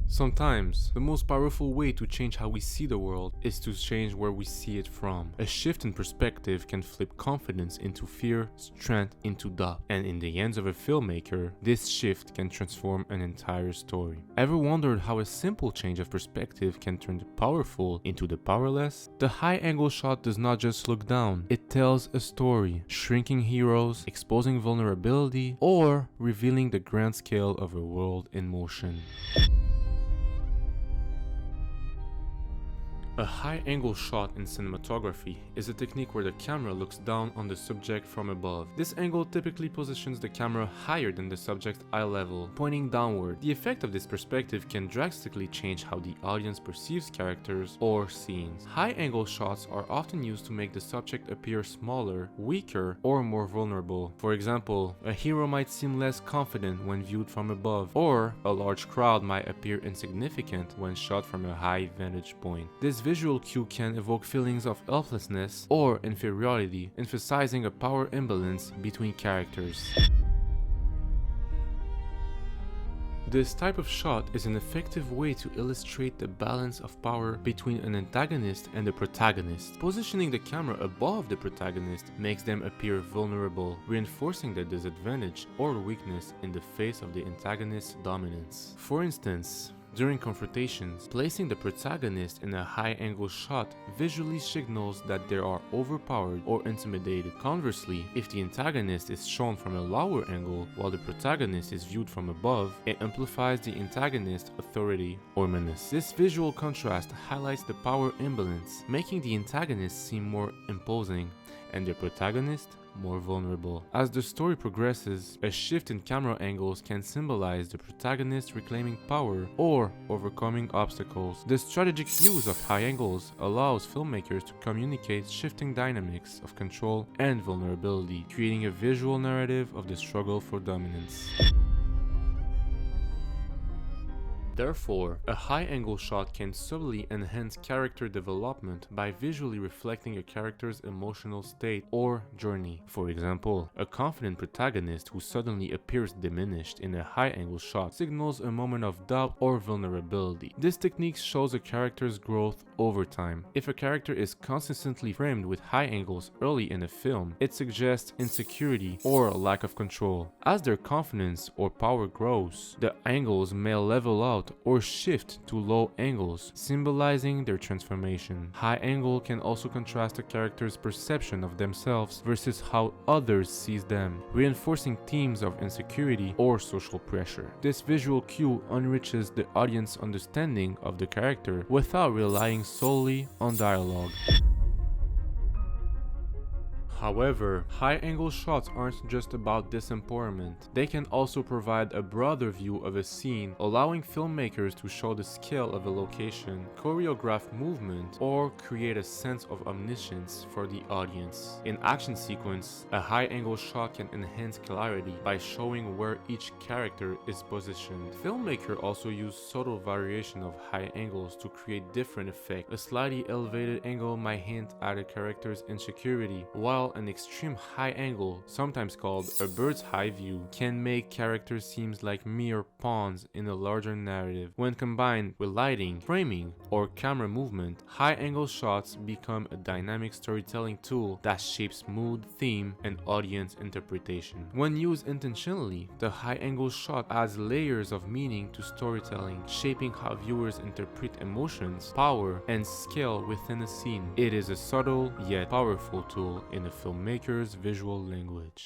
Sometimes, the most powerful way to change how we see the world is to change where we see it from. A shift in perspective can flip confidence into fear, strength into doubt, and in the hands of a filmmaker, this shift can transform an entire story. Ever wondered how a simple change of perspective can turn the powerful into the powerless? The high-angle shot does not just look down, it tells a story, shrinking heroes, exposing vulnerability, or revealing the grand scale of a world in motion. A high-angle shot in cinematography is a technique where the camera looks down on the subject from above. This angle typically positions the camera higher than the subject's eye level, pointing downward. The effect of this perspective can drastically change how the audience perceives characters or scenes. High-angle shots are often used to make the subject appear smaller, weaker, or more vulnerable. For example, a hero might seem less confident when viewed from above, or a large crowd might appear insignificant when shot from a high vantage point. This visual cue can evoke feelings of helplessness or inferiority, emphasizing a power imbalance between characters. This type of shot is an effective way to illustrate the balance of power between an antagonist and the protagonist. Positioning the camera above the protagonist makes them appear vulnerable, reinforcing their disadvantage or weakness in the face of the antagonist's dominance. For instance, during confrontations, placing the protagonist in a high-angle shot visually signals that they are overpowered or intimidated. Conversely, if the antagonist is shown from a lower angle while the protagonist is viewed from above, it amplifies the antagonist's authority or menace. This visual contrast highlights the power imbalance, making the antagonist seem more imposing and the protagonist more vulnerable. As the story progresses, a shift in camera angles can symbolize the protagonist reclaiming power or overcoming obstacles. The strategic use of high angles allows filmmakers to communicate shifting dynamics of control and vulnerability, creating a visual narrative of the struggle for dominance. Therefore, a high-angle shot can subtly enhance character development by visually reflecting a character's emotional state or journey. For example, a confident protagonist who suddenly appears diminished in a high-angle shot signals a moment of doubt or vulnerability. This technique shows a character's growth over time. If a character is consistently framed with high angles early in a film, it suggests insecurity or lack of control. As their confidence or power grows, the angles may level out or shift to low angles, symbolizing their transformation. High angle can also contrast a character's perception of themselves versus how others sees them, reinforcing themes of insecurity or social pressure. This visual cue enriches the audience's understanding of the character without relying solely on dialogue. However, high-angle shots aren't just about disempowerment. They can also provide a broader view of a scene, allowing filmmakers to show the scale of a location, choreograph movement, or create a sense of omniscience for the audience. In action sequence, a high-angle shot can enhance clarity by showing where each character is positioned. Filmmakers also use subtle variation of high angles to create different effects. A slightly elevated angle might hint at a character's insecurity, while an extreme high angle, sometimes called a bird's eye view, can make characters seem like mere pawns in a larger narrative. When combined with lighting, framing, or camera movement, high angle shots become a dynamic storytelling tool that shapes mood, theme, and audience interpretation. When used intentionally, the high angle shot adds layers of meaning to storytelling, shaping how viewers interpret emotions, power, and scale within a scene. It is a subtle yet powerful tool in a filmmaker's visual language.